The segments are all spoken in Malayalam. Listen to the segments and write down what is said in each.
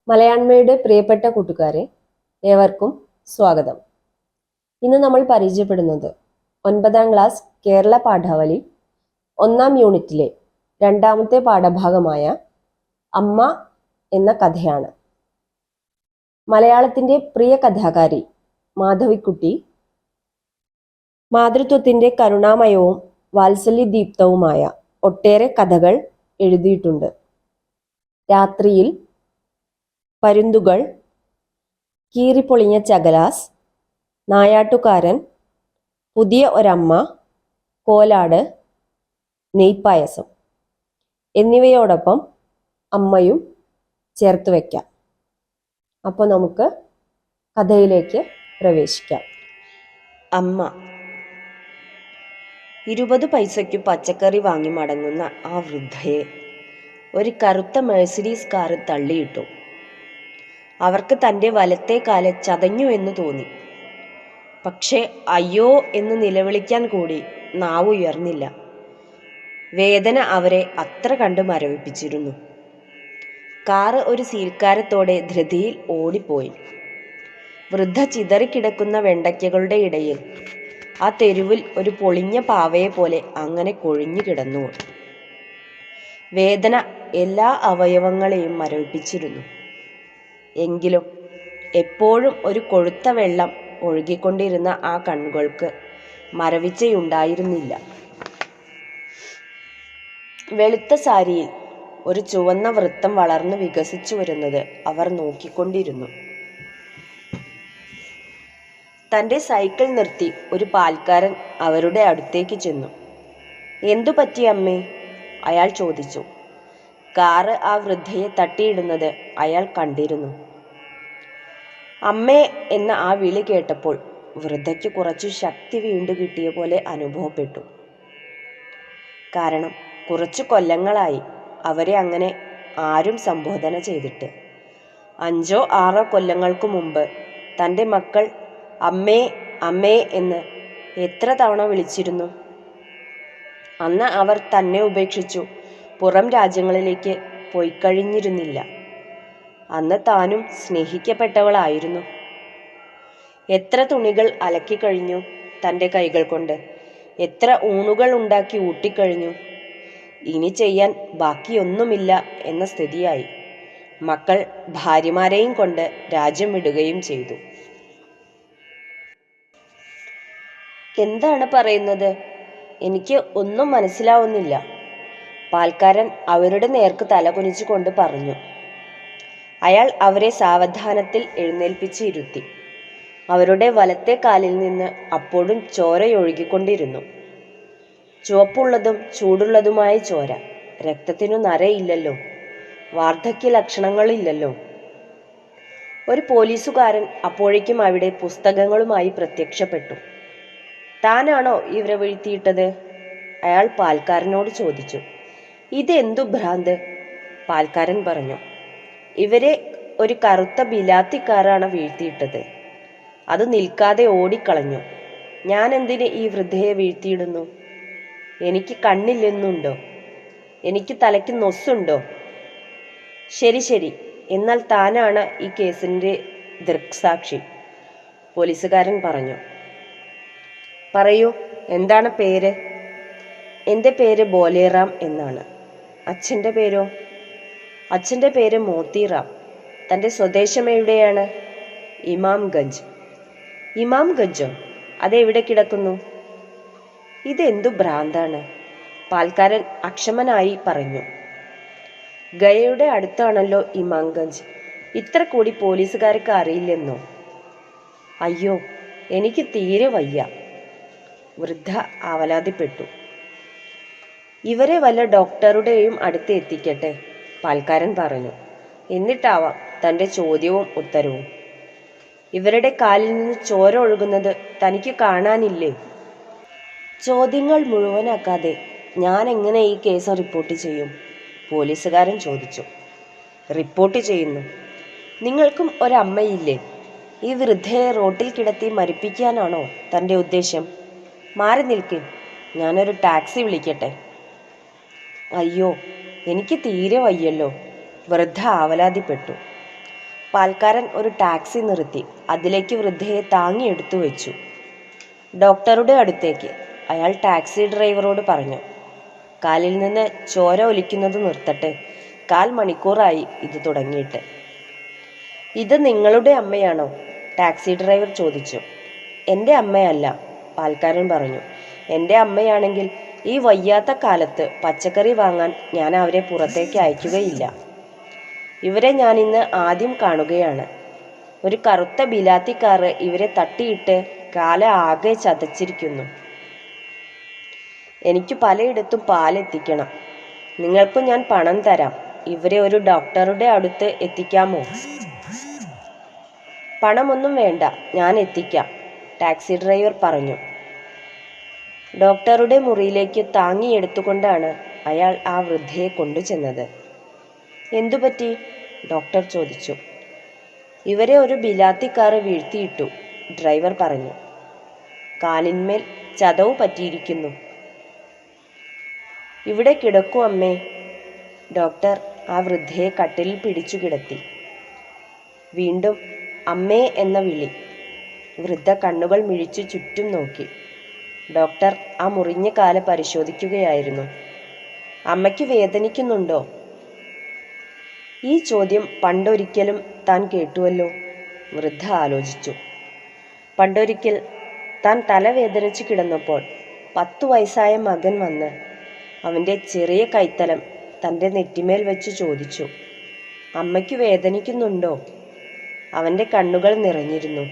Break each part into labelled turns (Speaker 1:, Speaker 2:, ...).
Speaker 1: മലയാണ്മയുടെ പ്രിയപ്പെട്ട കൂട്ടുകാരെ, ഏവർക്കും സ്വാഗതം. ഇന്ന് നമ്മൾ പരിചയപ്പെടുന്നത് 9ാം ക്ലാസ് കേരള പാഠാവലി 1ാം യൂണിറ്റിലെ 2ാമത്തെ പാഠഭാഗമായ അമ്മ എന്ന കഥയാണ്. മലയാളത്തിൻ്റെ പ്രിയ കഥാകാരി മാധവിക്കുട്ടി മാതൃത്വത്തിൻ്റെ കരുണാമയവും വാത്സല്യദീപ്തവുമായ ഒട്ടേറെ കഥകൾ എഴുതിയിട്ടുണ്ട്. രാത്രിയിൽ, പരുന്തുകൾ, കീറിപ്പൊളിഞ്ഞ ചകലാസ്, നായാട്ടുകാരൻ, പുതിയ ഒരമ്മ, കോലാട്, നെയ്പായസം എന്നിവയോടൊപ്പം അമ്മയും ചേർത്ത് വയ്ക്കാം. അപ്പോൾ നമുക്ക് കഥയിലേക്ക് പ്രവേശിക്കാം.
Speaker 2: അമ്മ. 20 പൈസയ്ക്ക് പച്ചക്കറി വാങ്ങി മടങ്ങുന്ന ആ വൃദ്ധയെ ഒരു കറുത്ത മെഴ്സിഡീസ് കാറ് തള്ളിയിട്ടു. അവർക്ക് തൻ്റെ വലത്തെ കാല് ചതഞ്ഞു എന്ന് തോന്നി. പക്ഷേ അയ്യോ എന്ന് നിലവിളിക്കാൻ കൂടി നാവ് ഉയർന്നില്ല. വേദന അവരെ അത്ര കണ്ട് മരവിപ്പിച്ചിരുന്നു. കാറ് ഒരു സീൽക്കാരത്തോടെ ധൃതിയിൽ ഓടിപ്പോയി. വൃദ്ധ ചിതറിക്കിടക്കുന്ന വെണ്ടയ്ക്കകളുടെ ഇടയിൽ ആ തെരുവിൽ ഒരു പൊളിഞ്ഞ പാവയെ പോലെ അങ്ങനെ കൊഴിഞ്ഞു കിടന്നു. വേദന എല്ലാ അവയവങ്ങളെയും മരവിപ്പിച്ചിരുന്നു. എങ്കിലും എപ്പോഴും ഒരു കൊഴുത്ത വെള്ളം ഒഴുകിക്കൊണ്ടിരുന്ന ആ കണ്ണുകൾക്ക് മരവിച്ചയുണ്ടായിരുന്നില്ല. വെളുത്ത സാരിയിൽ ഒരു ചുവന്ന വൃത്തം വളർന്നു വികസിച്ചു വരുന്നത് അവർ നോക്കിക്കൊണ്ടിരുന്നു. തൻ്റെ സൈക്കിൾ നിർത്തി ഒരു പാൽക്കാരൻ അവരുടെ അടുത്തേക്ക് ചെന്നു. എന്തു പറ്റി അമ്മേ? അയാൾ ചോദിച്ചു. കാറ് ആ വൃദ്ധയെ തട്ടിയിടുന്നത് അയാൾ കണ്ടിരുന്നു. അമ്മേ എന്ന ആ വിളി കേട്ടപ്പോൾ വൃദ്ധയ്ക്ക് കുറച്ചു ശക്തി വീണ്ടു കിട്ടിയ പോലെ അനുഭവപ്പെട്ടു. കാരണം കുറച്ചു കൊല്ലങ്ങളായി അവരെ അങ്ങനെ ആരും സംബോധന ചെയ്തിട്ട്. 5 or 6 കൊല്ലങ്ങൾക്ക് മുമ്പ് തൻ്റെ മക്കൾ അമ്മേ അമ്മേ എന്ന് എത്ര തവണ വിളിച്ചിരുന്നു. അന്ന് അവർ തന്നെ ഉപേക്ഷിച്ചു പുറം രാജ്യങ്ങളിലേക്ക് പോയിക്കഴിഞ്ഞിരുന്നില്ല. അന്ന് താനും സ്നേഹിക്കപ്പെട്ടവളായിരുന്നു. എത്ര തുണികൾ അലക്കിക്കഴിഞ്ഞു തൻ്റെ കൈകൾ കൊണ്ട്, എത്ര ഊണുകൾ ഉണ്ടാക്കി ഊട്ടിക്കഴിഞ്ഞു. ഇനി ചെയ്യാൻ ബാക്കിയൊന്നുമില്ല എന്ന സ്ഥിതിയായി. മക്കൾ ഭാര്യമാരെയും കൊണ്ട് രാജ്യം വിടുകയും ചെയ്തു. എന്താണ് പറയുന്നത്? എനിക്ക് ഒന്നും മനസ്സിലാവുന്നില്ല, പാൽക്കാരൻ അവരുടെ നേർക്ക് തലകുനിച്ചു കൊണ്ട് പറഞ്ഞു. അയാൾ അവരെ സാവധാനത്തിൽ എഴുന്നേൽപ്പിച്ച് ഇരുത്തി. അവരുടെ വലത്തെ കാലിൽ നിന്ന് അപ്പോഴും ചോരയൊഴുകിക്കൊണ്ടിരുന്നു. ചുവപ്പുള്ളതും ചൂടുള്ളതുമായ ചോര. രക്തത്തിനു നരയില്ലല്ലോ, വാർദ്ധക്യ ലക്ഷണങ്ങളില്ലല്ലോ. ഒരു പോലീസുകാരൻ അപ്പോഴേക്കും അവിടെ പുസ്തകങ്ങളുമായി പ്രത്യക്ഷപ്പെട്ടു. താനാണോ ഇവരെ വീഴ്ത്തിയിട്ടത്? അയാൾ പാൽക്കാരനോട് ചോദിച്ചു. ഇതെന്തു ഭ്രാന്ത്? പാൽക്കാരൻ പറഞ്ഞു. ഇവരെ ഒരു കറുത്ത ബിലാത്തിക്കാരാണ് വീഴ്ത്തിയിട്ടത്. അത് നിൽക്കാതെ ഓടിക്കളഞ്ഞു. ഞാൻ എന്തിന് ഈ വൃദ്ധയെ വീഴ്ത്തിയിടുന്നു? എനിക്ക് കണ്ണില്ലെന്നുണ്ടോ? എനിക്ക് തലയ്ക്ക് നൊസ്സുണ്ടോ? ശരി ശരി, എന്നാൽ താനാണ് ഈ കേസിൻ്റെ ദൃക്സാക്ഷി, പോലീസുകാരൻ പറഞ്ഞു. പറയൂ, എന്താണ് പേര്? എൻ്റെ പേര് ബോലേറാം എന്നാണ്. അച്ഛൻ്റെ പേരോ? അച്ഛൻ്റെ പേര് മോത്തിറാം. തൻ്റെ സ്വദേശം എവിടെയാണ്? ഇമാംഗഞ്ച്. ഇമാംഗഞ്ചോ? അതെവിടെ കിടക്കുന്നു? ഇതെന്തു ഭ്രാന്താണ്? പാൽക്കാരൻ അക്ഷമനായി പറഞ്ഞു. ഗയയുടെ അടുത്താണല്ലോ ഇമാംഗഞ്ച്. ഇത്ര കൂടി പോലീസുകാർക്ക് അറിയില്ലെന്നോ? അയ്യോ, എനിക്ക് തീരെ വയ്യ, വൃദ്ധ ആവലാതിപ്പെട്ടു. ഇവരെ വല്ല ഡോക്ടറുടെയും അടുത്ത് എത്തിക്കട്ടെ, പാൽക്കാരൻ പറഞ്ഞു. എന്നിട്ടാവാം തൻ്റെ ചോദ്യവും ഉത്തരവും. ഇവരുടെ കാലിൽ നിന്ന് ചോര ഒഴുകുന്നത് തനിക്ക് കാണാനില്ലേ? ചോദ്യങ്ങൾ മുഴുവനാക്കാതെ ഞാൻ എങ്ങനെ ഈ കേസ് റിപ്പോർട്ട് ചെയ്യും? പോലീസുകാരൻ ചോദിച്ചു. റിപ്പോർട്ട് ചെയ്യുന്നു? നിങ്ങൾക്കും ഒരമ്മയില്ലേ? ഈ വൃദ്ധയെ റോട്ടിൽ കിടത്തി മരിപ്പിക്കാനാണോ തൻ്റെ ഉദ്ദേശം? മാറി നിൽക്ക്, ഞാനൊരു ടാക്സി വിളിക്കട്ടെ. അയ്യോ, എനിക്ക് തീരെ വയ്യല്ലോ, വൃദ്ധ ആവലാതിപ്പെട്ടു. പാൽക്കാരൻ ഒരു ടാക്സി നിർത്തി അതിലേക്ക് വൃദ്ധയെ താങ്ങിയെടുത്തു വെച്ചു. ഡോക്ടറുടെ അടുത്തേക്ക്. അയാൾ ടാക്സി ഡ്രൈവറോട് പറഞ്ഞു. കാലിൽ നിന്ന് ചോര ഒലിക്കുന്നത് നിർത്തട്ടെ. 1/4 മണിക്കൂറായി ഇത് തുടങ്ങിയിട്ട്. ഇത് നിങ്ങളുടെ അമ്മയാണോ? ടാക്സി ഡ്രൈവർ ചോദിച്ചു. എൻ്റെ അമ്മയല്ല, പാൽക്കാരൻ പറഞ്ഞു. എൻ്റെ അമ്മയാണെങ്കിൽ ഈ വയ്യാത്ത കാലത്ത് പച്ചക്കറി വാങ്ങാൻ ഞാൻ അവരെ പുറത്തേക്ക് അയക്കുകയില്ല. ഇവരെ ഞാൻ ഇന്ന് ആദ്യം കാണുകയാണ്. ഒരു കറുത്ത ബിലാത്തി കാറ് ഇവരെ തട്ടിയിട്ട് കാല ആകെ ചതച്ചിരിക്കുന്നു. എനിക്ക് പലയിടത്തും പാലെത്തിക്കണം. നിങ്ങൾക്കും ഞാൻ പണം തരാം. ഇവരെ ഒരു ഡോക്ടറുടെ അടുത്ത് എത്തിക്കാമോ? പണമൊന്നും വേണ്ട, ഞാൻ എത്തിക്കാം, ടാക്സി ഡ്രൈവർ പറഞ്ഞു. ഡോക്ടറുടെ മുറിയിലേക്ക് താങ്ങിയെടുത്തുകൊണ്ടാണ് അയാൾ ആ വൃദ്ധയെ കൊണ്ടുചെന്നത്. എന്തുപറ്റി? ഡോക്ടർ ചോദിച്ചു. ഇവരെ ഒരു ബിലാത്തിക്കാറ് വീഴ്ത്തിയിട്ടു, ഡ്രൈവർ പറഞ്ഞു. കാലിന്മേൽ ചതവ് പറ്റിയിരിക്കുന്നു. ഇവിടെ കിടക്കൂ അമ്മേ. ഡോക്ടർ ആ വൃദ്ധയെ കട്ടിലിൽ പിടിച്ചു കിടത്തി. വീണ്ടും അമ്മേ എന്ന വിളി. വൃദ്ധ കണ്ണുകൾ മിഴിച്ചു ചുറ്റും നോക്കി. ഡോക്ടർ ആ മുറിഞ്ഞ കാല് പരിശോധിക്കുകയായിരുന്നു. അമ്മയ്ക്ക് വേദനിക്കുന്നുണ്ടോ? ഈ ചോദ്യം പണ്ടൊരിക്കലും താൻ കേട്ടുവല്ലോ. വൃദ്ധ ആലോചിച്ചു. പണ്ടൊരിക്കൽ താൻ തലവേദനിച്ച് കിടന്നപ്പോൾ 10 വയസ്സായ മകൻ വന്ന് അവൻ്റെ ചെറിയ കൈത്തലം തൻ്റെ നെറ്റിമേൽ വെച്ച് ചോദിച്ചു, അമ്മയ്ക്ക് വേദനിക്കുന്നുണ്ടോ? അവൻ്റെ കണ്ണുകൾ നിറഞ്ഞിരുന്നു.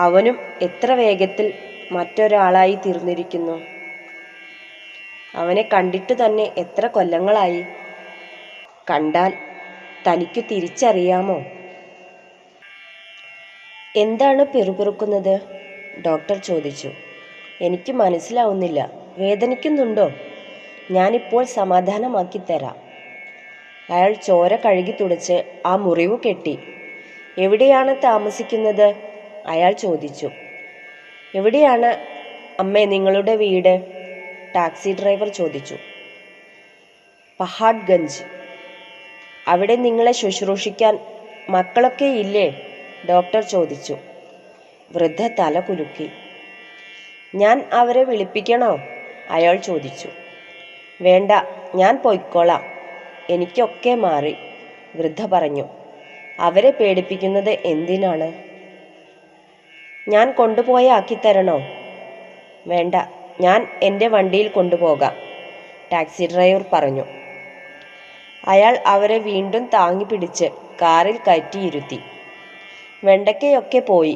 Speaker 2: അവനും എത്ര വേഗത്തിൽ മറ്റൊരാളായി തീർന്നിരിക്കുന്നു. അവനെ കണ്ടിട്ട് തന്നെ എത്ര കൊല്ലങ്ങളായി. കണ്ടാൽ തനിക്കു തിരിച്ചറിയാമോ? എന്താണ് പിറുപിറുക്കുന്നത്? ഡോക്ടർ ചോദിച്ചു. എനിക്ക് മനസ്സിലാവുന്നില്ല. വേദനിക്കുന്നുണ്ടോ? ഞാനിപ്പോൾ സമാധാനമാക്കി തരാം. അയാൾ ചോര കഴുകി തുടച്ച് ആ മുറിവ് കെട്ടി. എവിടെയാണ് താമസിക്കുന്നത്? അയാൾ ചോദിച്ചു. എവിടെയാണ് അമ്മേ നിങ്ങളുടെ വീട്? ടാക്സി ഡ്രൈവർ ചോദിച്ചു. പഹാഡ്ഗഞ്ച്. അവിടെ നിങ്ങളെ ശുശ്രൂഷിക്കാൻ മക്കളൊക്കെ ഇല്ലേ? ഡോക്ടർ ചോദിച്ചു. വൃദ്ധ തല കുലുക്കി. ഞാൻ അവരെ വിളിപ്പിക്കണോ? അയാൾ ചോദിച്ചു. വേണ്ട, ഞാൻ പൊയ്ക്കോളാം. എനിക്കൊക്കെ മാറി, വൃദ്ധ പറഞ്ഞു. അവരെ പേടിപ്പിക്കുന്നത് എന്തിനാണ്? ഞാൻ കൊണ്ടുപോയി ആക്കിത്തരണോ? വേണ്ട, ഞാൻ എൻ്റെ വണ്ടിയിൽ കൊണ്ടുപോകാം, ടാക്സി ഡ്രൈവർ പറഞ്ഞു. അയാൾ അവരെ വീണ്ടും താങ്ങി പിടിച്ച് കാറിൽ കയറ്റിയിരുത്തി. വെണ്ടയ്ക്കയൊക്കെ പോയി,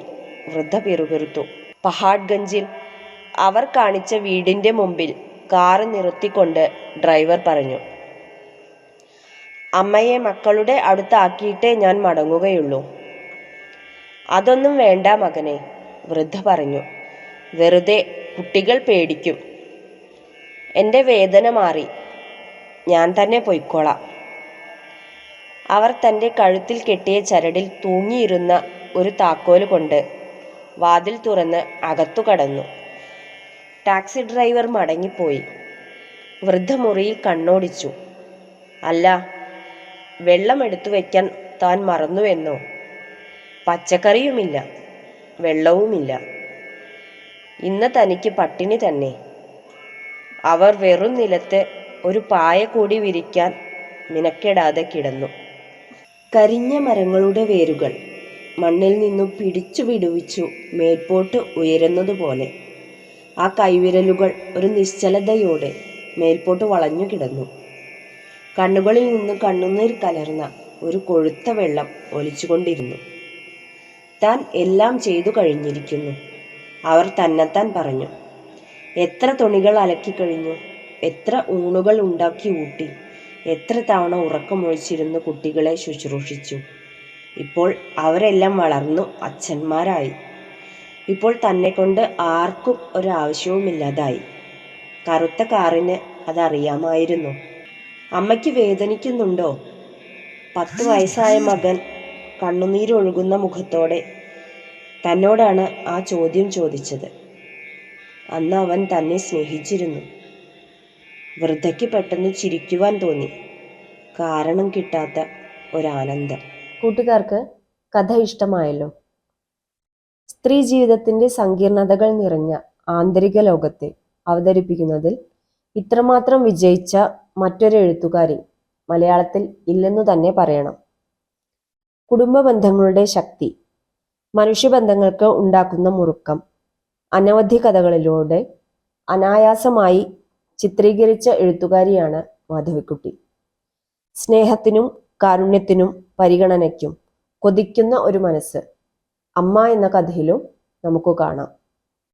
Speaker 2: വൃദ്ധ പിറുപിറുത്തു. പഹാഡ്ഗഞ്ചിൽ അവർ കാണിച്ച വീടിൻ്റെ മുമ്പിൽ കാറ് നിർത്തിക്കൊണ്ട് ഡ്രൈവർ പറഞ്ഞു. അമ്മയെ മക്കളുടെ അടുത്താക്കിയിട്ടേ ഞാൻ മടങ്ങുകയുള്ളൂ. അതൊന്നും വേണ്ട മകനെ, വൃദ്ധ പറഞ്ഞു. വെറുതെ കുട്ടികൾ പേടിക്കും. എൻ്റെ വേദന മാറി, ഞാൻ തന്നെ പൊയ്ക്കോളാം. അവർ തൻ്റെ കഴുത്തിൽ കെട്ടിയ ചരടിൽ തൂങ്ങിയിരുന്ന ഒരു താക്കോല് കൊണ്ട് വാതിൽ തുറന്ന് അകത്തു കടന്നു. ടാക്സി ഡ്രൈവർ മടങ്ങിപ്പോയി. വൃദ്ധ മുറിയിൽ കണ്ണോടിച്ചു. അല്ല, വെള്ളം എടുത്തു വയ്ക്കാൻ താൻ മറന്നുവെന്നോ? പച്ചക്കറിയുമില്ല, വെള്ളവുമില്ല. ഇന്ന് തനിക്ക് പട്ടിണി തന്നെ. അവർ വെറും നിലത്ത് ഒരു പായ കൂടി വിരിക്കാൻ മിനക്കെടാതെ കിടന്നു. കരിഞ്ഞ മരങ്ങളുടെ വേരുകൾ മണ്ണിൽ നിന്നും പിടിച്ചു വിടുവിച്ചു മേൽപോട്ട് ഉയരുന്നതുപോലെ ആ കൈവിരലുകൾ ഒരു നിശ്ചലതയോടെ മേൽപോട്ട് വളഞ്ഞു കിടന്നു. കണ്ണുകളിൽ നിന്ന് കണ്ണുനീർ കലർന്ന ഒരു കൊഴുത്ത വെള്ളം ഒലിച്ചുകൊണ്ടിരുന്നു. താൻ എല്ലാം ചെയ്തു കഴിഞ്ഞിരിക്കുന്നു, അവർ തന്നെത്താൻ പറഞ്ഞു. എത്ര തുണികൾ അലക്കിക്കഴിഞ്ഞു, എത്ര ഊണുകൾ ഉണ്ടാക്കി ഊട്ടി, എത്ര തവണ ഉറക്കമൊഴിച്ചിരുന്ന് കുട്ടികളെ ശുശ്രൂഷിച്ചു. ഇപ്പോൾ അവരെല്ലാം വളർന്നു അച്ഛന്മാരായി. ഇപ്പോൾ തന്നെ കൊണ്ട് ആർക്കും ഒരാവശ്യവുമില്ലാതായി. കറുത്ത കാറിന് അതറിയാമായിരുന്നു. അമ്മയ്ക്ക് വേദനിക്കുന്നുണ്ടോ? 10 വയസ്സായ മകൻ കണ്ണുനീരൊഴുകുന്ന മുഖത്തോടെ തന്നോടാണ് ആ ചോദ്യം ചോദിച്ചത്. അന്ന് അവൻ തന്നെ സ്നേഹിച്ചിരുന്നു. വൃദ്ധയ്ക്ക് പെട്ടെന്ന് ചിരിക്കുവാൻ തോന്നി. കാരണം കിട്ടാത്ത ഒരാനന്ദം.
Speaker 1: കൂട്ടുകാർക്ക് കഥ ഇഷ്ടമായല്ലോ. സ്ത്രീ ജീവിതത്തിന്റെ സങ്കീർണതകൾ നിറഞ്ഞ ആന്തരിക ലോകത്തെ അവതരിപ്പിക്കുന്നതിൽ ഇത്രമാത്രം വിജയിച്ച മറ്റൊരു എഴുത്തുകാരി മലയാളത്തിൽ ഇല്ലെന്നു തന്നെ പറയണം. കുടുംബ ബന്ധങ്ങളുടെ ശക്തി, മനുഷ്യബന്ധങ്ങൾക്ക് ഉണ്ടാക്കുന്ന മുറുക്കം അനവധി കഥകളിലൂടെ അനായാസമായി ചിത്രീകരിച്ച എഴുത്തുകാരിയാണ് മാധവിക്കുട്ടി. സ്നേഹത്തിനും കാരുണ്യത്തിനും പരിഗണനയ്ക്കും കൊതിക്കുന്ന ഒരു മനസ്സ് അമ്മ എന്ന കഥയിലും നമുക്ക് കാണാം.